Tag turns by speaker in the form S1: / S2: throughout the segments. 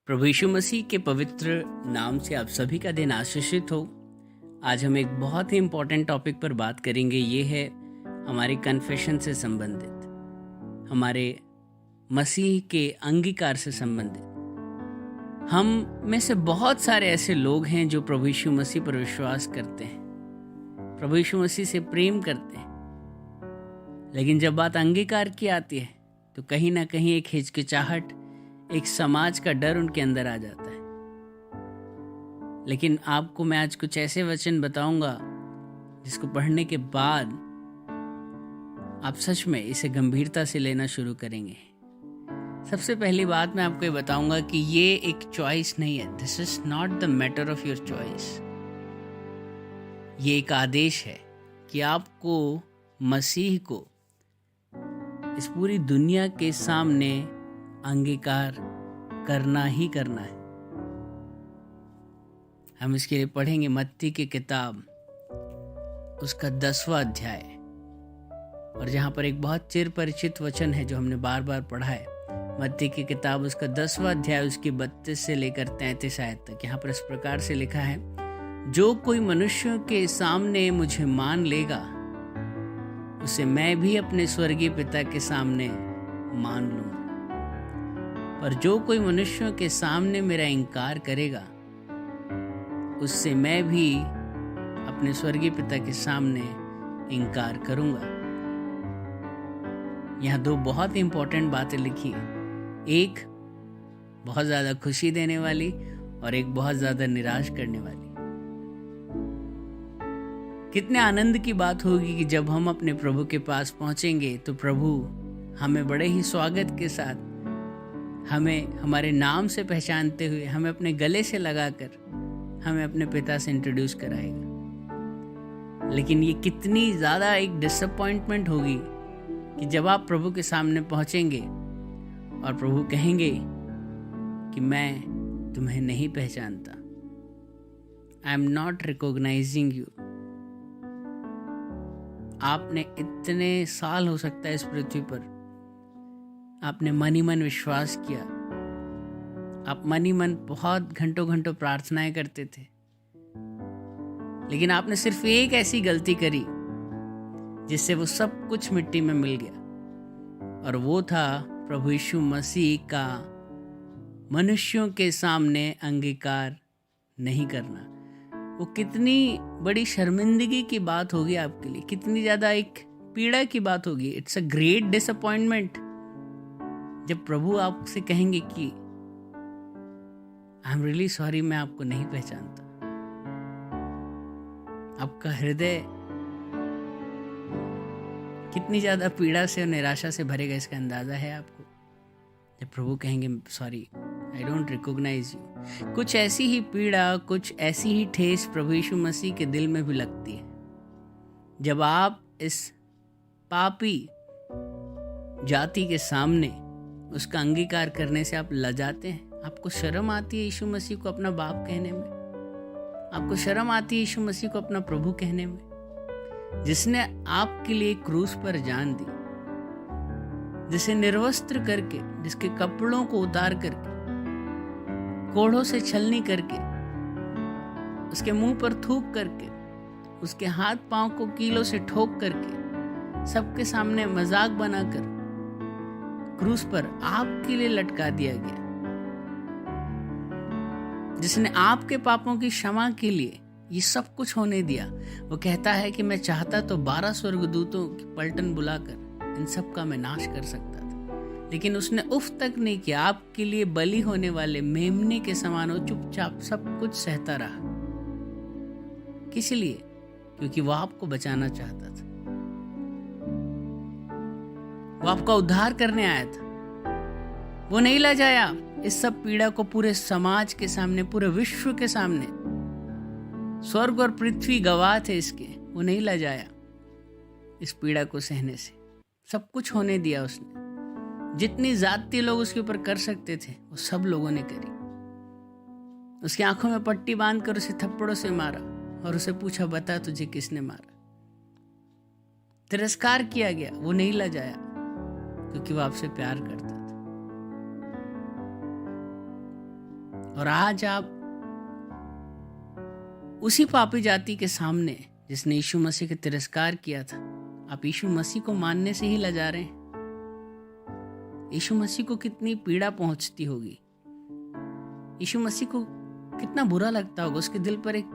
S1: प्रभु यीशु मसीह के पवित्र नाम से आप सभी का दिन आशीषित हो। आज हम एक बहुत ही इम्पोर्टेंट टॉपिक पर बात करेंगे। ये है हमारे कन्फेशन से संबंधित, हमारे मसीह के अंगीकार से संबंधित। हम में से बहुत सारे ऐसे लोग हैं जो प्रभु यीशु मसीह पर विश्वास करते हैं, प्रभु यीशु मसीह से प्रेम करते हैं, लेकिन जब बात अंगीकार की आती है तो कहीं ना कहीं एक हिचकिचाहट, एक समाज का डर उनके अंदर आ जाता है। लेकिन आपको मैं आज कुछ ऐसे वचन बताऊंगा जिसको पढ़ने के बाद आप सच में इसे गंभीरता से लेना शुरू करेंगे। सबसे पहली बात मैं आपको ये बताऊंगा कि ये एक चॉइस नहीं है। This is not the matter of your choice. ये एक आदेश है कि आपको मसीह को इस पूरी दुनिया के सामने अंगीकार करना ही करना है। हम इसके लिए पढ़ेंगे मत्ती की किताब, उसका 10वां अध्याय, और जहाँ पर एक बहुत चिर परिचित वचन है जो हमने बार बार पढ़ा है। मत्ती की किताब उसका 10वां अध्याय, उसकी 32 से लेकर 33 आयत तक। यहाँ पर इस प्रकार से लिखा है, जो कोई मनुष्यों के सामने मुझे मान लेगा उसे मैं भी अपने स्वर्गीय पिता के सामने मान लूंगा, पर जो कोई मनुष्यों के सामने मेरा इनकार करेगा उससे मैं भी अपने स्वर्गीय पिता के सामने इनकार करूंगा। यहाँ दो बहुत ही इंपॉर्टेंट बातें लिखी हैं, एक बहुत ज्यादा खुशी देने वाली और एक बहुत ज्यादा निराश करने वाली। कितने आनंद की बात होगी कि जब हम अपने प्रभु के पास पहुंचेंगे तो प्रभु हमें बड़े ही स्वागत के साथ, हमें हमारे नाम से पहचानते हुए, हमें अपने गले से लगाकर हमें अपने पिता से इंट्रोड्यूस कराएगा। लेकिन ये कितनी ज़्यादा एक डिसअपॉइंटमेंट होगी कि जब आप प्रभु के सामने पहुंचेंगे और प्रभु कहेंगे कि मैं तुम्हें नहीं पहचानता, I am not recognising you. आपने इतने साल हो सकता है इस पृथ्वी पर, आपने मन ही मन विश्वास किया, आप मन ही मन बहुत घंटों घंटों प्रार्थनाएं करते थे, लेकिन आपने सिर्फ एक ऐसी गलती करी जिससे वो सब कुछ मिट्टी में मिल गया, और वो था प्रभु यीशु मसीह का मनुष्यों के सामने अंगीकार नहीं करना। वो कितनी बड़ी शर्मिंदगी की बात होगी आपके लिए, कितनी ज्यादा एक पीड़ा की बात होगी। इट्स अ ग्रेट डिसअपॉइंटमेंट जब प्रभु आपसे कहेंगे कि आई एम रियली सॉरी, मैं आपको नहीं पहचानता। आपका हृदय कितनी ज्यादा पीड़ा से और निराशा से भरेगा, इसका अंदाजा है आपको जब प्रभु कहेंगे sorry, I don't recognize you. कुछ ऐसी ही पीड़ा, कुछ ऐसी ही ठेस प्रभु यीशु मसीह के दिल में भी लगती है जब आप इस पापी जाति के सामने उसका अंगीकार करने से आप लजाते हैं। आपको शर्म आती है यीशु मसीह को अपना बाप कहने में, आपको शर्म आती है यीशु मसीह को अपना प्रभु कहने में, जिसने आपके लिए क्रूस पर जान दी, जिसे निर्वस्त्र करके, जिसके कपड़ों को उतार करके, कोढ़ों से छलनी करके, उसके मुंह पर थूक करके, उसके हाथ पांव को कीलों से ठोक करके, सबके सामने मजाक बनाकर क्रूस पर आपके लिए लटका दिया गया, जिसने आपके पापों की क्षमा के लिए ये सब कुछ होने दिया। वो कहता है कि मैं चाहता तो 12 स्वर्गदूतों की पलटन बुलाकर इन सब का मैं नाश कर सकता था, लेकिन उसने उफ तक नहीं किया। आपके लिए बलि होने वाले मेमने के समान वो चुपचाप सब कुछ सहता रहा। किस लिए? क्योंकि वो आपको बचाना चाहता था, वो आपका उद्धार करने आया था। वो नहीं लजाया इस सब पीड़ा को पूरे समाज के सामने, पूरे विश्व के सामने। स्वर्ग और पृथ्वी गवाह थे इसके। वो नहीं लजाया इस पीड़ा को सहने से। सब कुछ होने दिया उसने। जितनी ज्यादती लोग उसके ऊपर कर सकते थे वो सब लोगों ने करी। उसकी आंखों में पट्टी बांधकर उसे थप्पड़ों से मारा और उसे पूछा, बता तुझे किसने मारा। तिरस्कार किया गया, वो नहीं लजाया क्योंकि वो आपसे प्यार करता था। और आज आप उसी पापी जाति के सामने जिसने यीशु मसीह का तिरस्कार किया था, आप यीशु मसीह को मानने से ही लजा रहे हैं। यीशु मसीह को कितनी पीड़ा पहुंचती होगी, यीशु मसीह को कितना बुरा लगता होगा, उसके दिल पर एक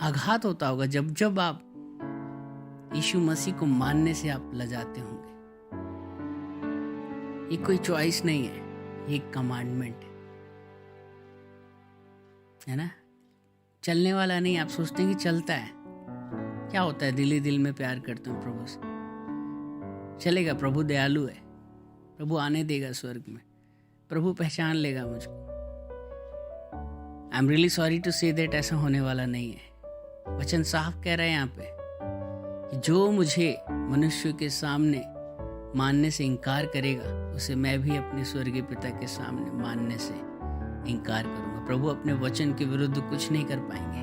S1: आघात होता होगा जब जब आप यीशु मसीह को मानने से आप लजाते होंगे। ये कोई चॉइस नहीं है, ये एक कमांडमेंट है ना। चलने वाला नहीं, आप सोचते हैं कि चलता है, क्या होता है, दिल ही दिल में प्यार करते हो प्रभु से, चलेगा, प्रभु दयालु है, प्रभु आने देगा स्वर्ग में, प्रभु पहचान लेगा मुझको। I am really sorry to say that ऐसा होने वाला नहीं है। वचन साफ कह रहा है यहाँ पे कि जो मुझे मनुष्य के सामने मानने से इनकार करेगा, उसे मैं भी अपने स्वर्गीय पिता के सामने मानने से इनकार करूंगा। प्रभु अपने वचन के विरुद्ध कुछ नहीं कर पाएंगे,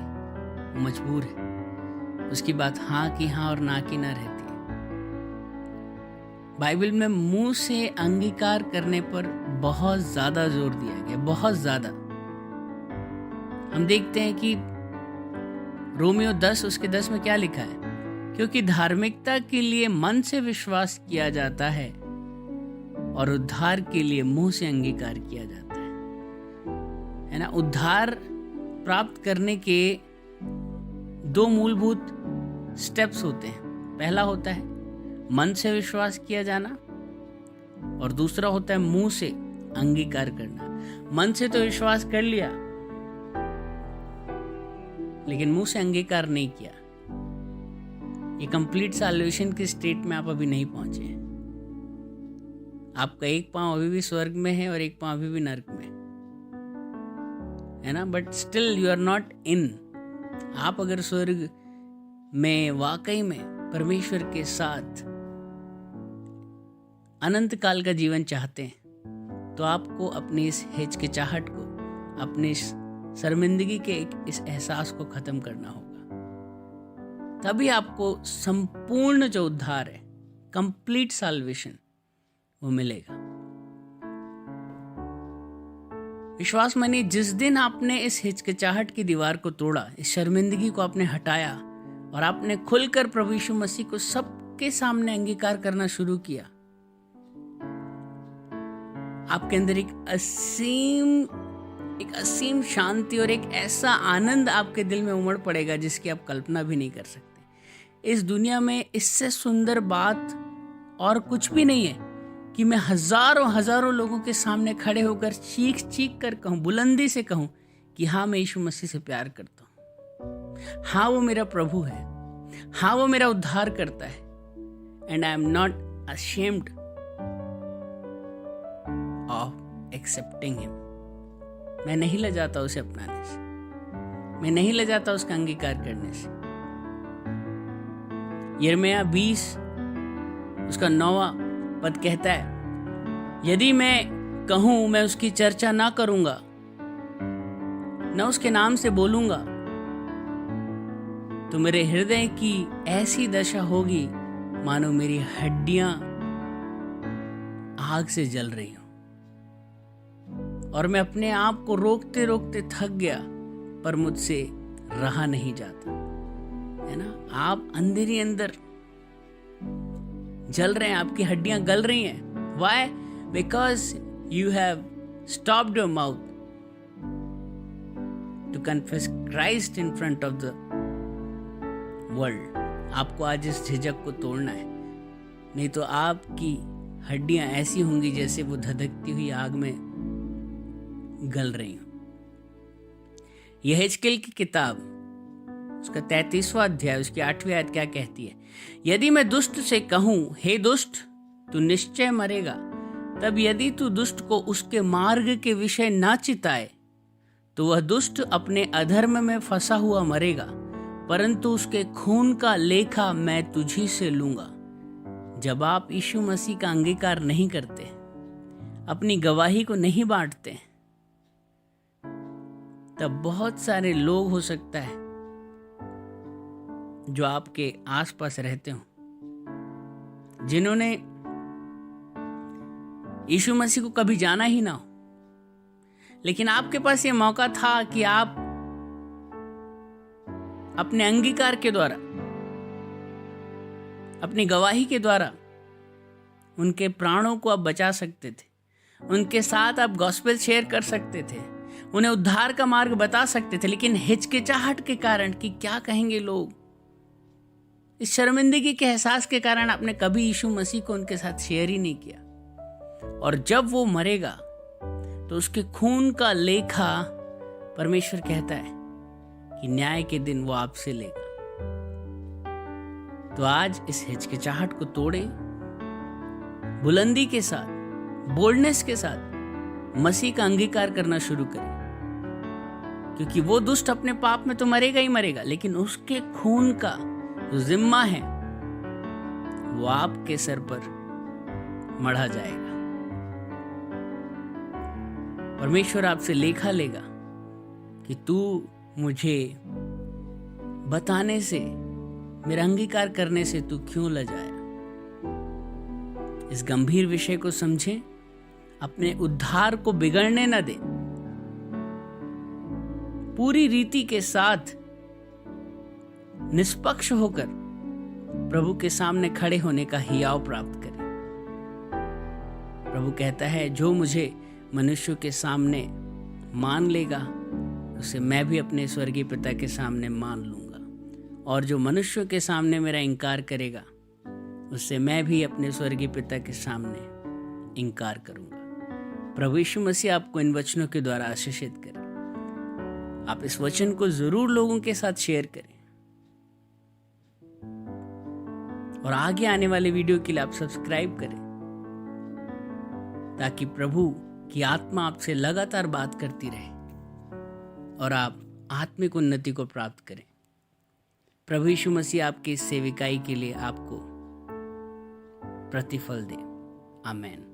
S1: वो मजबूर है। उसकी बात हाँ की हाँ और ना की ना रहती है। बाइबल में मुंह से अंगीकार करने पर बहुत ज्यादा जोर दिया गया, बहुत ज्यादा। हम देखते हैं कि रोमियो 10 उसके 10 में क्या लिखा है, क्योंकि धार्मिकता के लिए मन से विश्वास किया जाता है और उद्धार के लिए मुंह से अंगीकार किया जाता है ना। उद्धार प्राप्त करने के 2 मूलभूत स्टेप्स होते हैं। पहला होता है मन से विश्वास किया जाना और दूसरा होता है मुंह से अंगीकार करना। मन से तो विश्वास कर लिया लेकिन मुंह से अंगीकार नहीं किया। ये कंप्लीट सॉल्यूशन की स्टेट में आप अभी नहीं पहुंचे हैं। आपका एक पांव अभी भी स्वर्ग में है और एक पांव अभी भी नरक में है ना, but still you are not in. आप अगर स्वर्ग में वाकई में परमेश्वर के साथ अनंत काल का जीवन चाहते हैं तो आपको अपनी इस हिचकिचाहट को, अपनी इस शर्मिंदगी के इस एहसास को खत्म करना होगा। तभी आपको संपूर्ण जो उद्धार है, कंप्लीट सॉल्वेशन, वो मिलेगा। विश्वास मानिए, जिस दिन आपने इस हिचकिचाहट की दीवार को तोड़ा, इस शर्मिंदगी को आपने हटाया और आपने खुलकर प्रभु यीशु मसीह को सबके सामने अंगीकार करना शुरू किया, आपके अंदर एक असीम शांति और एक ऐसा आनंद आपके दिल में उमड़ पड़ेगा जिसकी आप कल्पना भी नहीं कर सकते। इस दुनिया में इससे सुंदर बात और कुछ भी नहीं है कि मैं हजारों लोगों के सामने खड़े होकर चीख कर कहूं, बुलंदी से कहूं कि हाँ, मैं यीशु मसीह से प्यार करता हूं, हाँ वो मेरा प्रभु है, हाँ वो मेरा उद्धार करता है, and I am not ashamed of accepting him. मैं नहीं लजाता उसे अपनाने से, मैं नहीं लजाता उसका अंगीकार करने से। यिर्मयाह 20 उसका 9वां पद कहता है, यदि मैं कहूं मैं उसकी चर्चा ना करूंगा, न उसके नाम से बोलूंगा, तो मेरे हृदय की ऐसी दशा होगी मानो मेरी हड्डियां आग से जल रही हो, और मैं अपने आप को रोकते रोकते थक गया पर मुझसे रहा नहीं जाता। है ना, आप अंदर ही अंदर जल रहे हैं, आपकी हड्डियां गल रही हैं। Why? Because you have stopped your mouth to confess Christ in front of the world. आपको आज इस झिझक को तोड़ना है, नहीं तो आपकी हड्डियां ऐसी होंगी जैसे वो धधकती हुई आग में गल रही हो। यह हिजकिय्याह की किताब उसका 33वां अध्याय उसकी 8वीं आयत क्या कहती है, यदि मैं दुष्ट से कहूं, हे दुष्ट तू निश्चय मरेगा, तब यदि तू दुष्ट को उसके मार्ग के विषय ना चिताए तो वह दुष्ट अपने अधर्म में फंसा हुआ मरेगा, परंतु उसके खून का लेखा मैं तुझी से लूंगा। जब आप यीशु मसीह का अंगीकार नहीं करते, अपनी गवाही को नहीं बांटते, तब बहुत सारे लोग हो सकता है जो आपके आसपास रहते हो, जिन्होंने यीशु मसीह को कभी जाना ही ना हो, लेकिन आपके पास ये मौका था कि आप अपने अंगीकार के द्वारा, अपनी गवाही के द्वारा उनके प्राणों को आप बचा सकते थे, उनके साथ आप गॉस्पेल शेयर कर सकते थे, उन्हें उद्धार का मार्ग बता सकते थे। लेकिन हिचकिचाहट के कारण कि क्या कहेंगे लोग, इस शर्मिंदगी के एहसास के कारण आपने कभी यीशु मसीह को उनके साथ शेयर ही नहीं किया। और जब वो मरेगा तो उसके खून का लेखा परमेश्वर कहता है कि न्याय के दिन वो आपसे लेगा। तो आज इस हिचकिचाहट को तोड़े, बुलंदी के साथ, बोल्डनेस के साथ मसीह का अंगीकार करना शुरू करें, क्योंकि वो दुष्ट अपने पाप में तो मरेगा ही मरेगा, लेकिन उसके खून का जो जिम्मा है वो आपके सर पर मढ़ा जाएगा। परमेश्वर आपसे लेखा लेगा कि तू मुझे बताने से, मेरा अंगीकार करने से तू क्यों लजाया। इस गंभीर विषय को समझें, अपने उद्धार को बिगड़ने न दें, पूरी रीति के साथ निष्पक्ष होकर प्रभु के सामने खड़े होने का हियाव प्राप्त करें। प्रभु कहता है, जो मुझे मनुष्यों के सामने मान लेगा उसे मैं भी अपने स्वर्गीय पिता के सामने मान लूंगा, और जो मनुष्यों के सामने मेरा इनकार करेगा उससे मैं भी अपने स्वर्गीय पिता के सामने इनकार करूंगा। प्रभु यीशु मसीह आपको इन वचनों के द्वारा आशीषित करे। आप इस वचन को जरूर लोगों के साथ शेयर करें, और आगे आने वाले वीडियो के लिए आप सब्सक्राइब करें, ताकि प्रभु की आत्मा आपसे लगातार बात करती रहे और आप आत्मिक उन्नति को प्राप्त करें। प्रभु यीशु मसीह आपकी इस सेविकाई के लिए आपको प्रतिफल दे। आमीन।